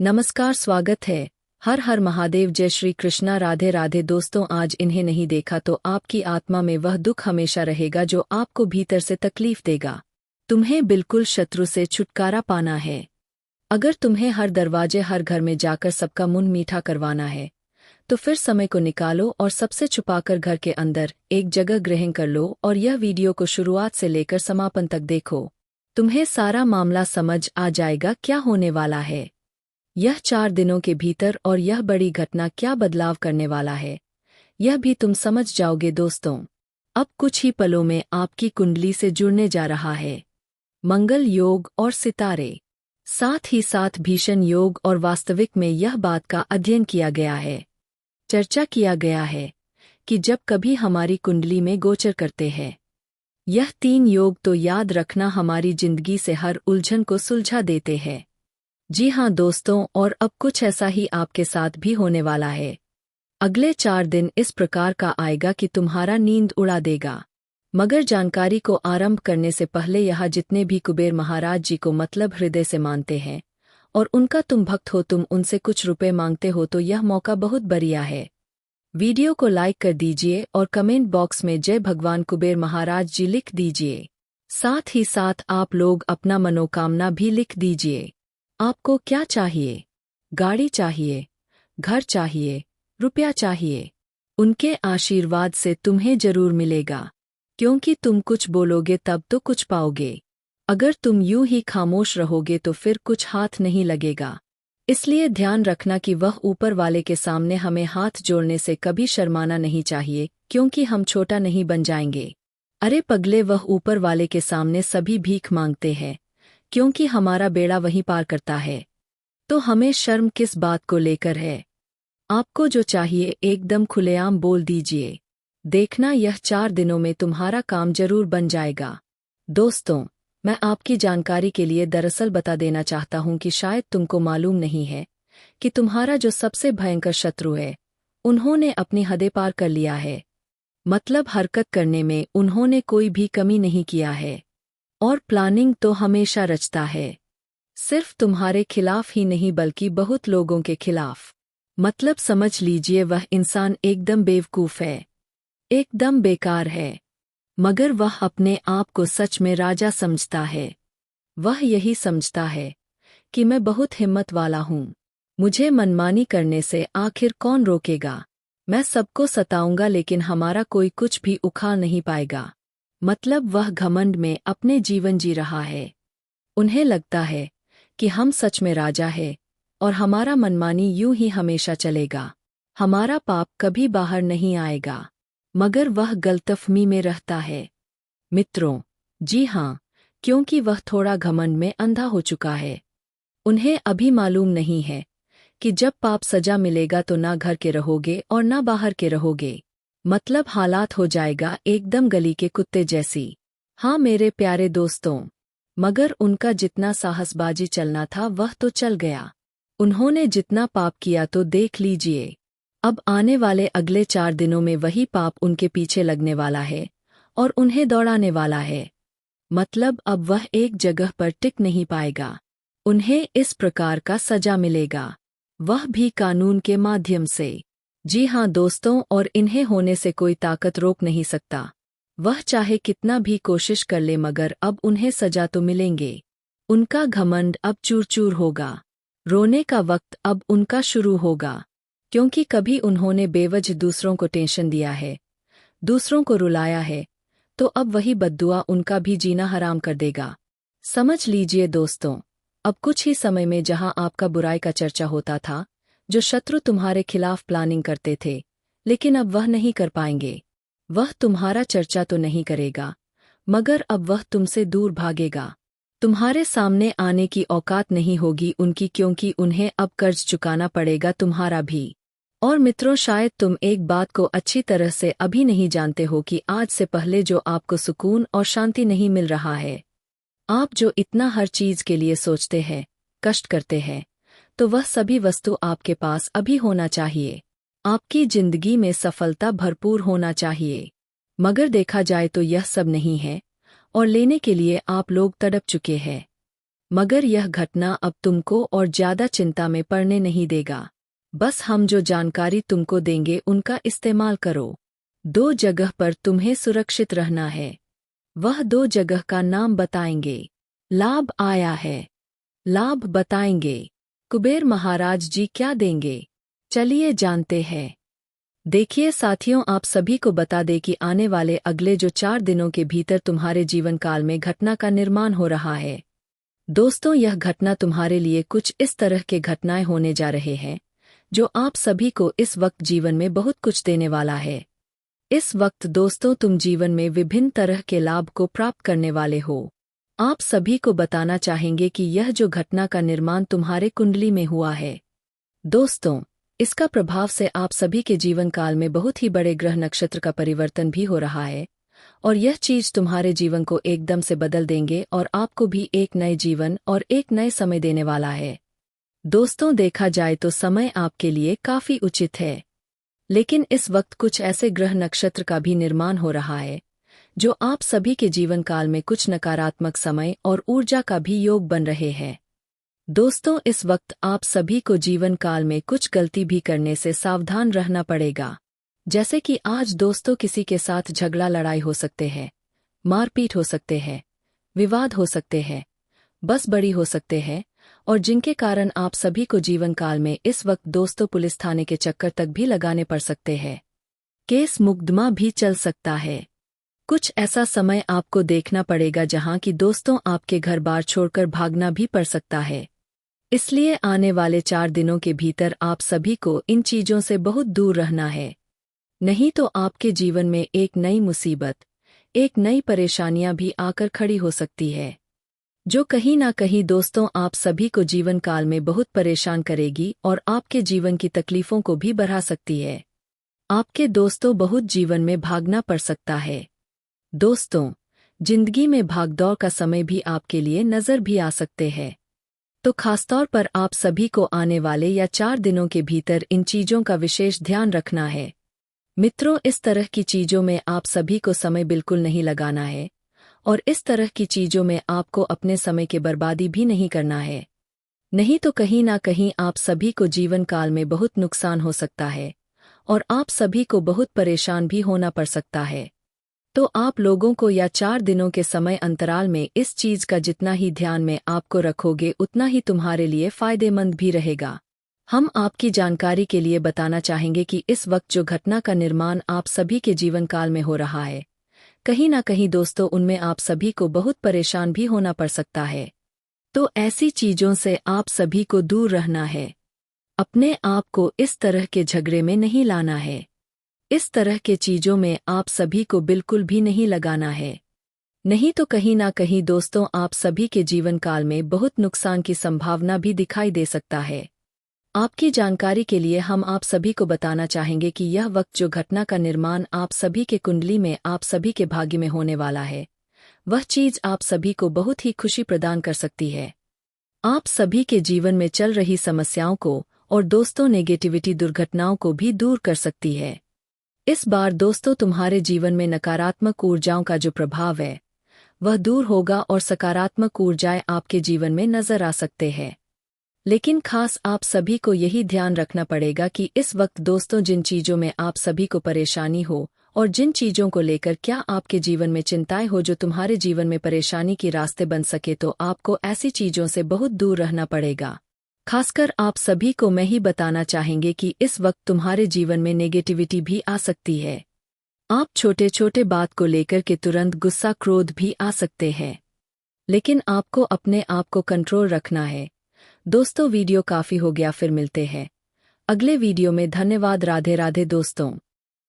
नमस्कार, स्वागत है। हर हर महादेव, जय श्री कृष्णा, राधे राधे। दोस्तों, आज इन्हें नहीं देखा तो आपकी आत्मा में वह दुख हमेशा रहेगा जो आपको भीतर से तकलीफ देगा। तुम्हें बिल्कुल शत्रु से छुटकारा पाना है। अगर तुम्हें हर दरवाजे, हर घर में जाकर सबका मुंह मीठा करवाना है, तो फिर समय को निकालो और सबसे छुपाकर घर के अंदर एक जगह ग्रहण कर लो और यह वीडियो को शुरुआत से लेकर समापन तक देखो। तुम्हें सारा मामला समझ आ जाएगा क्या होने वाला है। यह 4 दिनों के भीतर और यह बड़ी घटना क्या बदलाव करने वाला है, यह भी तुम समझ जाओगे दोस्तों। अब कुछ ही पलों में आपकी कुंडली से जुड़ने जा रहा है मंगल योग और सितारे, साथ ही साथ भीषण योग। और वास्तविक में यह बात का अध्ययन किया गया है, चर्चा किया गया है कि जब कभी हमारी कुंडली में गोचर करते हैं यह 3 योग, तो याद रखना हमारी जिंदगी से हर उलझन को सुलझा देते हैं। जी हाँ दोस्तों, और अब कुछ ऐसा ही आपके साथ भी होने वाला है। अगले 4 दिन इस प्रकार का आएगा कि तुम्हारा नींद उड़ा देगा। मगर जानकारी को आरंभ करने से पहले यहाँ जितने भी कुबेर महाराज जी को मतलब हृदय से मानते हैं और उनका तुम भक्त हो, तुम उनसे कुछ रुपए मांगते हो, तो यह मौका बहुत बढ़िया है। वीडियो को लाइक कर दीजिए और कमेंट बॉक्स में जय भगवान कुबेर महाराज जी लिख दीजिए। साथ ही साथ आप लोग अपना मनोकामना भी लिख दीजिए। आपको क्या चाहिए? गाड़ी चाहिए, घर चाहिए, रुपया चाहिए? उनके आशीर्वाद से तुम्हें जरूर मिलेगा, क्योंकि तुम कुछ बोलोगे तब तो कुछ पाओगे। अगर तुम यूं ही खामोश रहोगे तो फिर कुछ हाथ नहीं लगेगा। इसलिए ध्यान रखना कि वह ऊपर वाले के सामने हमें हाथ जोड़ने से कभी शर्माना नहीं चाहिए, क्योंकि हम छोटा नहीं बन जाएंगे। अरे पगले, वह ऊपर वाले के सामने सभी भीख मांगते हैं, क्योंकि हमारा बेड़ा वहीं पार करता है। तो हमें शर्म किस बात को लेकर है? आपको जो चाहिए एकदम खुलेआम बोल दीजिए। देखना यह 4 दिनों में तुम्हारा काम जरूर बन जाएगा। दोस्तों, मैं आपकी जानकारी के लिए दरअसल बता देना चाहता हूं कि शायद तुमको मालूम नहीं है कि तुम्हारा जो सबसे भयंकर शत्रु है, उन्होंने अपनी हदें पार कर लिया है। मतलब हरकत करने में उन्होंने कोई भी कमी नहीं किया है और प्लानिंग तो हमेशा रचता है, सिर्फ तुम्हारे खिलाफ ही नहीं बल्कि बहुत लोगों के खिलाफ। मतलब समझ लीजिए वह इंसान एकदम बेवकूफ है, एकदम बेकार है, मगर वह अपने आप को सच में राजा समझता है। वह यही समझता है कि मैं बहुत हिम्मत वाला हूँ, मुझे मनमानी करने से आखिर कौन रोकेगा। मैं सबको सताऊंगा लेकिन हमारा कोई कुछ भी उखाड़ नहीं पाएगा। मतलब वह घमंड में अपने जीवन जी रहा है। उन्हें लगता है कि हम सच में राजा है और हमारा मनमानी यूं ही हमेशा चलेगा, हमारा पाप कभी बाहर नहीं आएगा। मगर वह गलतफहमी में रहता है मित्रों। जी हाँ, क्योंकि वह थोड़ा घमंड में अंधा हो चुका है। उन्हें अभी मालूम नहीं है कि जब पाप सजा मिलेगा तो ना घर के रहोगे और ना बाहर के रहोगे। मतलब हालात हो जाएगा एकदम गली के कुत्ते जैसी। हाँ मेरे प्यारे दोस्तों, मगर उनका जितना साहसबाजी चलना था वह तो चल गया। उन्होंने जितना पाप किया तो देख लीजिए। अब आने वाले अगले 4 दिनों में वही पाप उनके पीछे लगने वाला है और उन्हें दौड़ाने वाला है। मतलब अब वह एक जगह पर टिक नहीं पाएगा। उन्हें इस प्रकार का सजा मिलेगा, वह भी कानून के माध्यम से। जी हाँ दोस्तों, और इन्हें होने से कोई ताकत रोक नहीं सकता। वह चाहे कितना भी कोशिश कर ले मगर अब उन्हें सजा तो मिलेंगे। उनका घमंड अब चूर चूर होगा। रोने का वक्त अब उनका शुरू होगा, क्योंकि कभी उन्होंने बेवजह दूसरों को टेंशन दिया है, दूसरों को रुलाया है, तो अब वही बद्दुआ उनका भी जीना हराम कर देगा। समझ लीजिए दोस्तों, अब कुछ ही समय में जहां आपका बुराई का चर्चा होता था, जो शत्रु तुम्हारे खिलाफ प्लानिंग करते थे, लेकिन अब वह नहीं कर पाएंगे। वह तुम्हारा चर्चा तो नहीं करेगा, मगर अब वह तुमसे दूर भागेगा। तुम्हारे सामने आने की औकात नहीं होगी उनकी, क्योंकि उन्हें अब कर्ज चुकाना पड़ेगा तुम्हारा भी। और मित्रों, शायद तुम एक बात को अच्छी तरह से अभी नहीं जानते हो कि आज से पहले जो आपको सुकून और शांति नहीं मिल रहा है, आप जो इतना हर चीज के लिए सोचते हैं, कष्ट करते हैं, तो वह सभी वस्तु आपके पास अभी होना चाहिए। आपकी जिंदगी में सफलता भरपूर होना चाहिए। मगर देखा जाए तो यह सब नहीं है और लेने के लिए आप लोग तड़प चुके हैं। मगर यह घटना अब तुमको और ज्यादा चिंता में पड़ने नहीं देगा। बस हम जो जानकारी तुमको देंगे उनका इस्तेमाल करो। 2 जगह पर तुम्हें सुरक्षित रहना है। वह 2 जगह का नाम बताएंगे। लाभ आया है। लाभ बताएंगे। कुबेर महाराज जी क्या देंगे? चलिए जानते हैं। देखिए साथियों, आप सभी को बता दें कि आने वाले अगले जो 4 दिनों के भीतर तुम्हारे जीवन काल में घटना का निर्माण हो रहा है। दोस्तों, यह घटना तुम्हारे लिए कुछ इस तरह के घटनाएं होने जा रहे हैं जो आप सभी को इस वक्त जीवन में बहुत कुछ देने वाला है। इस वक्त दोस्तों तुम जीवन में विभिन्न तरह के लाभ को प्राप्त करने वाले हो। आप सभी को बताना चाहेंगे कि यह जो घटना का निर्माण तुम्हारे कुंडली में हुआ है, दोस्तों इसका प्रभाव से आप सभी के जीवन काल में बहुत ही बड़े ग्रह नक्षत्र का परिवर्तन भी हो रहा है और यह चीज तुम्हारे जीवन को एकदम से बदल देंगे और आपको भी एक नए जीवन और एक नए समय देने वाला है। दोस्तों, देखा जाए तो समय आपके लिए काफी उचित है, लेकिन इस वक्त कुछ ऐसे ग्रह नक्षत्र का भी निर्माण हो रहा है जो आप सभी के जीवन काल में कुछ नकारात्मक समय और ऊर्जा का भी योग बन रहे हैं। दोस्तों, इस वक्त आप सभी को जीवन काल में कुछ गलती भी करने से सावधान रहना पड़ेगा। जैसे कि आज दोस्तों किसी के साथ झगड़ा लड़ाई हो सकते हैं, मारपीट हो सकते हैं, विवाद हो सकते हैं, बस बड़ी हो सकते हैं और जिनके कारण आप सभी को जीवन काल में इस वक्त दोस्तों पुलिस थाने के चक्कर तक भी लगाने पड़ सकते हैं। केस मुकदमा भी चल सकता है। कुछ ऐसा समय आपको देखना पड़ेगा जहां कि दोस्तों आपके घर बार छोड़कर भागना भी पड़ सकता है। इसलिए आने वाले 4 दिनों के भीतर आप सभी को इन चीजों से बहुत दूर रहना है, नहीं तो आपके जीवन में एक नई मुसीबत, एक नई परेशानियां भी आकर खड़ी हो सकती है, जो कहीं ना कहीं दोस्तों आप सभी को जीवन काल में बहुत परेशान करेगी और आपके जीवन की तकलीफों को भी बढ़ा सकती है। आपके दोस्तों बहुत जीवन में भागना पड़ सकता है। दोस्तों, जिंदगी में भागदौड़ का समय भी आपके लिए नजर भी आ सकते हैं, तो खासतौर पर आप सभी को आने वाले या 4 दिनों के भीतर इन चीजों का विशेष ध्यान रखना है। मित्रों, इस तरह की चीजों में आप सभी को समय बिल्कुल नहीं लगाना है और इस तरह की चीजों में आपको अपने समय की बर्बादी भी नहीं करना है, नहीं तो कहीं ना कहीं आप सभी को जीवन काल में बहुत नुकसान हो सकता है और आप सभी को बहुत परेशान भी होना पड़ सकता है। तो आप लोगों को या 4 दिनों के समय अंतराल में इस चीज का जितना ही ध्यान में आपको रखोगे उतना ही तुम्हारे लिए फायदेमंद भी रहेगा। हम आपकी जानकारी के लिए बताना चाहेंगे कि इस वक्त जो घटना का निर्माण आप सभी के जीवन काल में हो रहा है, कहीं ना कहीं दोस्तों उनमें आप सभी को बहुत परेशान भी होना पड़ सकता है। तो ऐसी चीजों से आप सभी को दूर रहना है। अपने आप को इस तरह के झगड़े में नहीं लाना है। इस तरह के चीजों में आप सभी को बिल्कुल भी नहीं लगाना है, नहीं तो कहीं ना कहीं दोस्तों आप सभी के जीवन काल में बहुत नुकसान की संभावना भी दिखाई दे सकता है। आपकी जानकारी के लिए हम आप सभी को बताना चाहेंगे कि यह वक्त जो घटना का निर्माण आप सभी के कुंडली में आप सभी के भाग्य में होने वाला है, वह चीज आप सभी को बहुत ही खुशी प्रदान कर सकती है। आप सभी के जीवन में चल रही समस्याओं को और दोस्तों नेगेटिविटी दुर्घटनाओं को भी दूर कर सकती है। इस बार दोस्तों तुम्हारे जीवन में नकारात्मक ऊर्जाओं का जो प्रभाव है वह दूर होगा और सकारात्मक ऊर्जाएं आपके जीवन में नजर आ सकते हैं। लेकिन खास आप सभी को यही ध्यान रखना पड़ेगा कि इस वक्त दोस्तों जिन चीजों में आप सभी को परेशानी हो और जिन चीजों को लेकर क्या आपके जीवन में चिंताएं हो जो तुम्हारे जीवन में परेशानी की रास्ते बन सके, तो आपको ऐसी चीजों से बहुत दूर रहना पड़ेगा। खासकर आप सभी को मैं ही बताना चाहेंगे कि इस वक्त तुम्हारे जीवन में नेगेटिविटी भी आ सकती है। आप छोटे छोटे बात को लेकर के तुरंत गुस्सा क्रोध भी आ सकते हैं, लेकिन आपको अपने आप को कंट्रोल रखना है। दोस्तों वीडियो काफी हो गया, फिर मिलते हैं अगले वीडियो में। धन्यवाद। राधे राधे दोस्तों।